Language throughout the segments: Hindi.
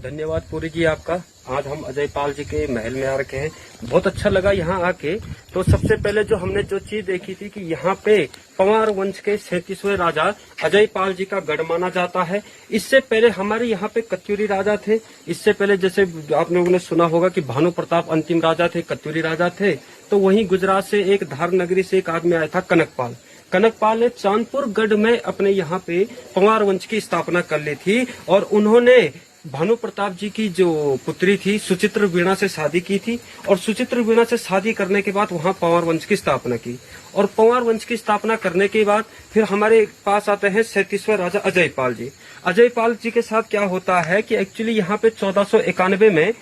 धन्यवाद पूरी जी आपका। आज हम अजय पाल जी के महल में आ रखे हैं। बहुत अच्छा लगा यहाँ आके। तो सबसे पहले जो हमने जो चीज देखी थी कि यहाँ पे पंवार वंश के 37वें राजा अजय पाल जी का गढ़ माना जाता है। इससे पहले हमारे यहाँ पे कत्यूरी राजा थे। इससे पहले जैसे आप लोगों ने सुना होगा कि भानु प्रताप अंतिम राजा थे, कत्यूरी राजा थे। तो वहीं गुजरात से एक धार नगरी से एक आदमी आया था कनकपाल। कनकपाल ने चांदपुर गढ़ में अपने यहाँ पे पंवार वंश की स्थापना कर ली थी और उन्होंने भानु प्रताप जी की जो पुत्री थी सुचित्र वीणा से शादी की थी और सुचित्र वीणा से शादी करने के बाद वहाँ पंवार वंश की स्थापना की। और पंवार वंश की स्थापना करने के बाद फिर हमारे पास आते हैं 37वें राजा अजय पाल जी। अजय पाल जी के साथ क्या होता है कि एक्चुअली यहाँ पे 1491 में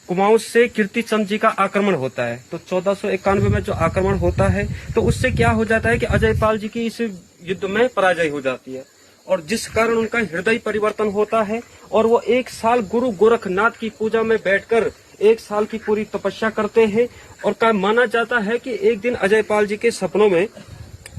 कुमाऊं से कीर्तिचंद जी का आक्रमण होता है। तो 1491 में जो आक्रमण होता है तो उससे क्या हो जाता है कि अजय पाल जी की इस युद्ध में पराजय हो जाती है और जिस कारण उनका हृदय परिवर्तन होता है और वो 1 साल गुरु गोरखनाथ की पूजा में बैठकर 1 साल की पूरी तपस्या करते हैं। और माना जाता है कि एक दिन अजय पाल जी के सपनों में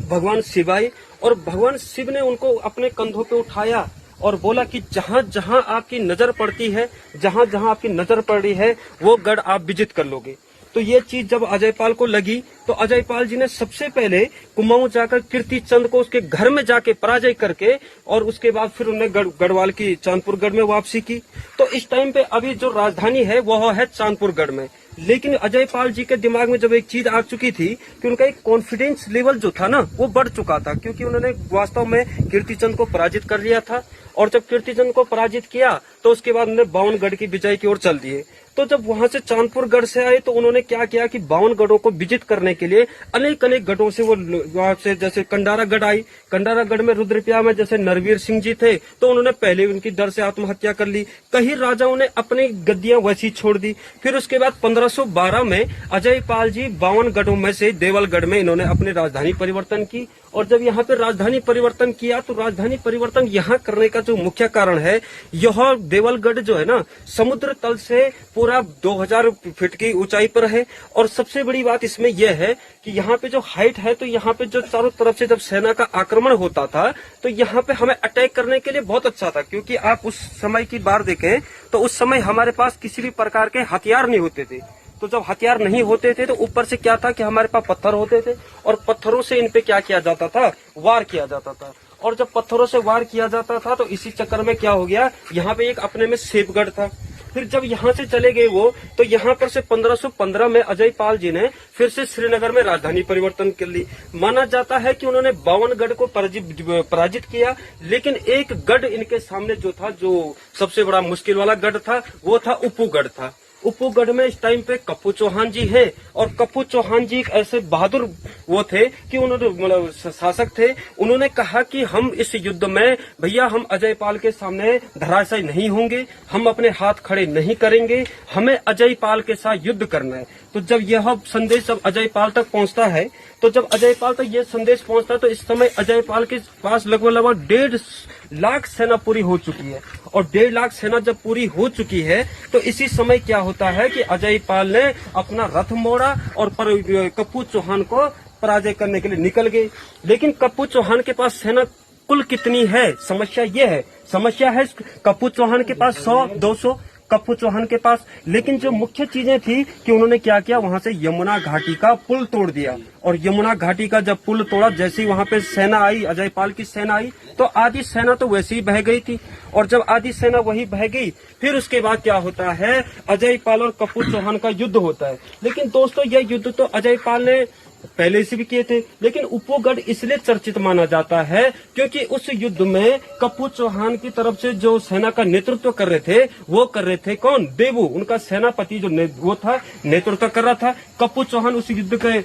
भगवान शिव आए और भगवान शिव ने उनको अपने कंधों पे उठाया और बोला कि जहां जहां आपकी नजर पड़ती है, जहां जहां आपकी नजर पड़ रही है वो गढ़ आप विजित कर लोगे। तो ये चीज जब अजय पाल को लगी तो अजय पाल जी ने सबसे पहले कुमाऊं जाकर कीर्तिचंद को उसके घर में जाके पराजय करके और उसके बाद फिर उन्हें गढ़वाल की चांदपुर गढ़ में वापसी की। तो इस टाइम पे अभी जो राजधानी है वह है चांदपुर गढ़ में। लेकिन अजय पाल जी के दिमाग में जब एक चीज आ चुकी थी कि उनका एक कॉन्फिडेंस लेवल जो था ना वो बढ़ चुका था, क्योंकि उन्होंने वास्तव में कीर्तिचंद को पराजित कर लिया था। और जब कीर्तिचंद को पराजित किया तो उसके बाद उन्होंने 52 गढ़ की विजय की ओर चल दिए। तो जब वहां से चांदपुर गढ़ से आए तो उन्होंने क्या किया कि 52 गढ़ों को विजिट करने के लिए अनेक गढ़ों से वो वहां से जैसे कंडारा गढ़ आई। कंडारा गढ़ में रुद्रप्रयाग में जैसे नरवीर सिंह जी थे तो उन्होंने पहले उनकी डर से आत्महत्या कर ली। कई राजाओं ने अपनी गद्दियां वैसी छोड़ दी। फिर उसके बाद 1512 में अजय पाल जी 52 गढ़ों में से देवलगढ़ में इन्होंने अपनी राजधानी परिवर्तन की। और जब यहाँ पे राजधानी परिवर्तन किया तो राजधानी परिवर्तन यहाँ करने का जो मुख्य कारण है, यह देवलगढ़ जो है ना समुद्र तल से पूरा 2000 फीट की ऊंचाई पर है। और सबसे बड़ी बात इसमें यह है कि यहाँ पे जो हाइट है तो यहाँ पे जो चारों तरफ से जब सेना का आक्रमण होता था तो यहाँ पे हमें अटैक करने के लिए बहुत अच्छा था, क्योंकि आप उस समय की बार देखें तो उस समय हमारे पास किसी भी प्रकार के हथियार नहीं होते थे। तो जब हथियार नहीं होते थे तो ऊपर से क्या था कि हमारे पास पत्थर होते थे और पत्थरों से इन पे क्या किया जाता था, वार किया जाता था। और जब पत्थरों से वार किया जाता था तो इसी चक्कर में क्या हो गया, यहाँ पे एक अपने में सेफगढ़ था। फिर जब यहाँ से चले गए वो तो यहाँ पर से 1515 में अजय पाल जी ने फिर से श्रीनगर में राजधानी परिवर्तन कर ली। माना जाता है कि उन्होंने 52 गढ़ को पराजित किया, लेकिन एक गढ़ इनके सामने जो था, जो सबसे बड़ा मुश्किल वाला गढ़ था, वो था उपूगढ़ था। उपूगढ़ में इस टाइम पे कप्पू चौहान जी है और कप्पू चौहान जी एक ऐसे बहादुर वो थे कि उन्होंने मतलब शासक थे। उन्होंने कहा कि हम इस युद्ध में भैया हम अजय पाल के सामने धराशायी नहीं होंगे, हम अपने हाथ खड़े नहीं करेंगे, हमें अजय पाल के साथ युद्ध करना है। तो जब यह संदेश जब अजय पाल तक पहुंचता है तो जब अजय पाल तक यह संदेश पहुंचता है तो इस समय अजय पाल के पास लगभग 1.5 लाख सेना पूरी हो चुकी है। और 1.5 लाख सेना जब पूरी हो चुकी है तो इसी समय क्या होता है कि अजय पाल ने अपना रथ मोड़ा और कप्पू चौहान को पराजय करने के लिए निकल गए। लेकिन कप्पू चौहान के पास सेना कुल कितनी है, समस्या है कप्पू चौहान के पास 100-200 कप्पू चौहान के पास। लेकिन जो मुख्य चीजें थी कि उन्होंने क्या किया, वहां से यमुना घाटी का पुल तोड़ दिया। और यमुना घाटी का जब पुल तोड़ा, जैसे ही वहां पे सेना आई, अजय पाल की सेना आई, तो आधी सेना तो वैसे ही बह गई थी। और जब आधी सेना वही बह गई फिर उसके बाद क्या होता है, अजय पाल और कप्पू चौहान का युद्ध होता है। लेकिन दोस्तों यह युद्ध तो अजय पाल ने पहले से भी किए थे, लेकिन उपूगढ़ इसलिए चर्चित माना जाता है क्योंकि उस युद्ध में कप्पू चौहान की तरफ से जो सेना का नेतृत्व कर रहे थे कौन, देवू, उनका सेनापति जो वो था नेतृत्व कर रहा था। कप्पू चौहान उस युद्ध के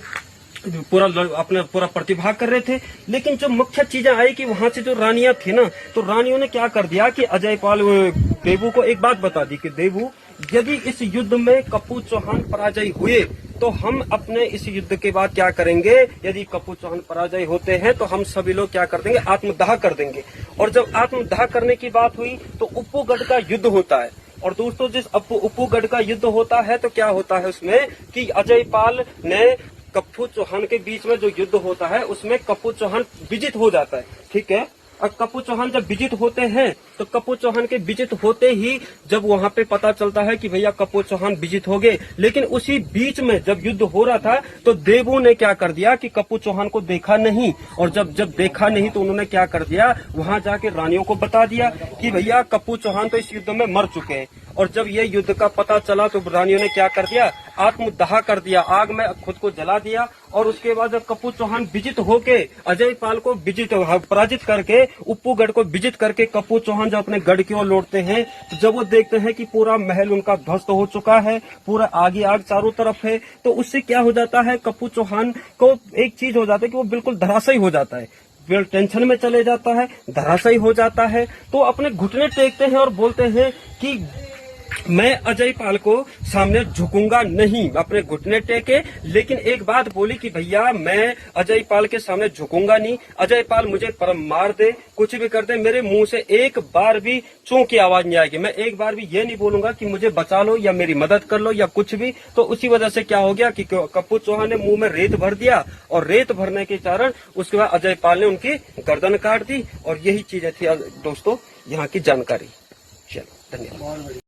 पूरा प्रतिभाग कर रहे थे। लेकिन जो मुख्य चीजें आई कि वहां से जो रानियां थी ना, तो रानियों ने क्या कर दिया कि अजय पाल देवू को एक बात बता दी कि देवू, यदि इस युद्ध में कप्पू चौहान पराजय हुए तो हम अपने इस युद्ध के बाद क्या करेंगे, यदि कप्पू चौहान पराजय होते हैं तो हम सभी लोग क्या कर देंगे, आत्मदाह कर देंगे। और जब आत्मदाह करने की बात हुई तो उपूगढ़ का युद्ध होता है। और दोस्तों जिस उपूगढ़ का युद्ध होता है तो क्या होता है उसमें कि अजय पाल ने कप्पू चौहान के बीच में जो युद्ध होता है उसमें कप्पू चौहान विजित हो जाता है, ठीक है। और कप्पू चौहान जब विजित होते हैं तो कप्पू चौहान के विजित होते ही जब वहां पे पता चलता है कि भैया कप्पू चौहान विजित हो गए, लेकिन उसी बीच में जब युद्ध हो रहा था तो देवों ने क्या कर दिया कि कप्पू चौहान को देखा नहीं, और जब देखा नहीं तो उन्होंने क्या कर दिया, वहां जाके रानियों को बता दिया कि भैया कप्पू चौहान तो इस युद्ध में मर चुके हैं। और जब ये युद्ध का पता चला तो रानियों ने क्या कर दिया, आत्मदाह कर दिया, आग में खुद को जला दिया। और उसके बाद जब कप्पू चौहान विजित होके अजय पाल को पराजित करके उप्पूगढ़ को विजित करके कप्पू चौहान जब अपने गढ़ की ओर लौटते हैं तो जब वो देखते हैं कि पूरा महल उनका ध्वस्त हो चुका है, पूरा आगे आग चारों तरफ है, तो उससे क्या हो जाता है, कप्पू चौहान को एक चीज हो जाता है कि वो बिल्कुल धराशायी हो जाता है, टेंशन में चले जाता है, धराशायी हो जाता है। तो अपने घुटने टेकते हैं और बोलते हैं कि मैं अजय पाल को सामने झुकूंगा नहीं, अपने घुटने टेके। लेकिन एक बात बोली कि भैया मैं अजय पाल के सामने झुकूंगा नहीं, अजय पाल मुझे परम मार दे, कुछ भी कर दे, मेरे मुंह से एक बार भी चों की आवाज नहीं आएगी, मैं एक बार भी ये नहीं बोलूंगा कि मुझे बचा लो या मेरी मदद कर लो या कुछ भी। तो उसी वजह से क्या हो गया कि कप्पू चौहान ने मुंह में रेत भर दिया, और रेत भरने के कारण उसके बाद अजय पाल ने उनकी गर्दन काट दी। और यही चीजें थी दोस्तों यहाँ की जानकारी। चलो धन्यवाद।